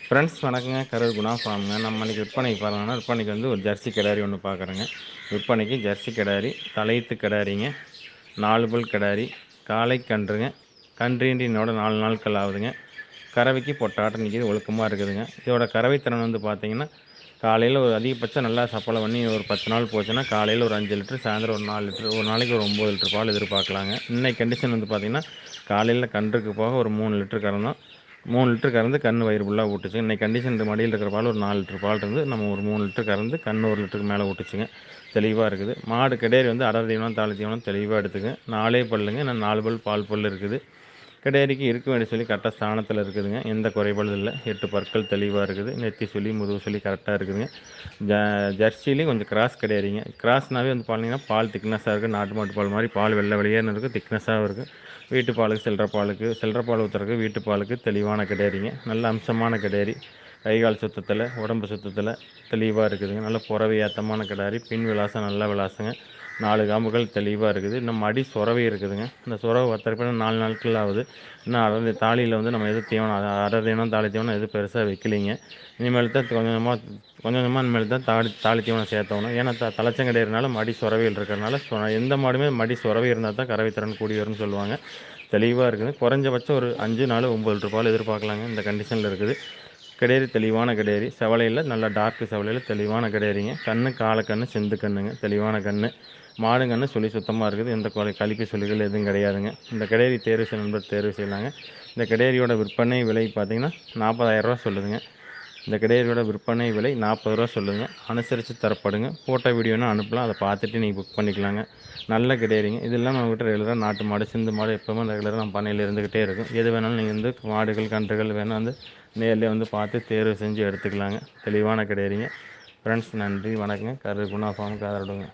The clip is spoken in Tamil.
ஃப்ரெண்ட்ஸ் வணக்கங்க. கரூர் குணா ஃபார்முங்க. நம்ம இன்றைக்கி விற்பனைக்கு பாருங்கன்னா விற்பனைக்கு வந்து ஒரு ஜெர்சி கிடாரி ஒன்று பார்க்குறேங்க. விற்பனைக்கு ஜெர்சி கிடாரி, தலையீத்து கிடாரிங்க, 4 பல் கிடாரி, காளை கன்றுங்க. கன்றீண்டினோட 4 நாட்கள் ஆகுதுங்க. கறவைக்கு பொட்டாட்டம் நிற்கிது, ஒழுக்கமாக இருக்குதுங்க. இதோட கறவைத்திறன் வந்து பார்த்திங்கன்னா காலையில் ஒரு அதிகபட்சம் நல்லா சப்பளை பண்ணி ஒரு 10 நாள் போச்சுன்னா காலையில் ஒரு 5 லிட்டரு, சாயந்தரம் ஒரு 4 லிட்டரு, ஒரு நாளைக்கு ஒரு 9 லிட்டர் பால் எதிர்பார்க்கலாங்க. இன்னைக்கு கண்டிஷன் வந்து பார்த்திங்கன்னா காலையில் கன்றுக்கு போக ஒரு 3 லிட்டரு கறந்தோம். 3 லிட்டர் கறந்து கன்று வயிறு ஃபுல்லாக ஊட்டுச்சு. இன்றைக்கி கண்டிஷன் மடியில் இருக்கிற பால் ஒரு 4 லிட்டர் பால் இருந்து நம்ம ஒரு 3 லிட்டர் கறந்து கன்று 1 லிட்டருக்கு மேலே ஊட்டுச்சுங்க. தெளிவாக இருக்குது. மாடு கிடேரி வந்து அடர் தீவனம் தாளி தீவனம் தெளிவாக எடுத்துங்க. 4 பல்லுங்க, இன்னும் 4 பல் பால் பல் இருக்குது. கிடேரிக்கு இருக்க வேண்டிய சொல்லி கரெக்டாக ஸ்தானத்தில் இருக்குதுங்க. எந்த குறைபாடும் இல்லை. 8 பற்கள் தெளிவாக இருக்குது. நெத்தி சொல்லி முதுகு சொல்லி கரெக்டாக இருக்குதுங்க. ஜெர்சிலையும் கொஞ்சம் கிராஸ் கிடேரிங்க. கிராஸ்னாவே வந்து பார்த்தீங்கன்னா பால் திக்னஸாக இருக்குது. நாட்டு மாட்டு பால் மாதிரி பால் வெள்ளை வெளியேன்னு இருக்குது, திக்னஸாகவும் இருக்குது. வீட்டு பாலுக்கு சில்லற பால் ஊற்றுறதுக்கு வீட்டு பாலுக்கு தெளிவான கிடேரிங்க. நல்ல அம்சமான கிடேரி. கைகால் சுத்தத்தில் உடம்பு சுத்தத்தில் தெளிவாக இருக்குதுங்க. நல்ல புறவை ஏத்தமான கிடாரி. பின் விலாசம் நல்ல விலாசங்க. 4 காம்புகள் தெளிவாக இருக்குது. இன்னும் மடி சொரவை இருக்குதுங்க. இந்த சொரவை வத்தரப்ப 4 நாட்கள் ஆகுது. இன்னும் அடர் தாலியில் வந்து நம்ம எதுவும் தீவனம் அடர் தீவனம் தாலி தீவனம் எதுவும் பெருசாக வைக்கலிங்க. இனிமேல் தான் கொஞ்சமாக இனிமேல் தான் தாலி தீவனம் சேர்த்தணும். ஏன்னா தலைச்சங்கடையிறனால மடி சொரவையில் இருக்கிறனால எந்த மாடுமே மடி சொரவை இருந்தால் தான் கறவைத்திறன் கூடி வரும்னு சொல்லுவாங்க. தெளிவாக இருக்குது. குறைஞ்சபட்சம் ஒரு 5 நாள் 9 லிட்டர் பால் எதிர்பார்க்கலாங்க. இந்த கண்டிஷனில் இருக்குது. கிடேரி தெளிவான கிடேரி. செவலையில் நல்லா டார்க்கு செவலையில் தெளிவான கிடேரிங்க. கண்ணு காலக்கண்ணு செந்து கண்ணுங்க. தெளிவான கண்ணு. மாடுங்கண்ணு சொல்லி சுத்தமாக இருக்குது. எந்த கழிப்பு சொல்லிகள் எதுவும் கிடையாதுங்க. இந்த கிடேரி தேர்வு செய்ய நண்பர் தேர்வு செய்யலாங்க. இந்த கிடேரியோட விற்பனை விலை பார்த்திங்கன்னா 40,000 ரூபா சொல்லுதுங்க. இந்த கிடேரியோட விற்பனை விலை 40 ரூபா சொல்லுங்க. அனுசரித்து தரப்படுங்க. ஃபோட்டோ வீடியோனா அனுப்பலாம். அதை பார்த்துட்டு நீங்கள் புக் பண்ணிக்கலாங்க. நல்ல கிடேரிங்க. இதெல்லாம் நம்மகிட்ட ரெகுலராக நாட்டு மாடு சிந்து மாடு எப்போவுமே ரெகுலராக நம்ம பண்ணையில் இருந்துக்கிட்டே இருக்கும். எது வேணாலும் நீங்கள் வந்து மாடுகள் கன்றுகள் வேணால் வந்து நேரில் வந்து பார்த்து தேர்வு செஞ்சு எடுத்துக்கலாங்க. தெளிவான கிடேரிங்க. ஃப்ரெண்ட்ஸ் நன்றி வணக்கங்க. கரூர் குணா ஃபார்முக்கு ஆதரவுங்க.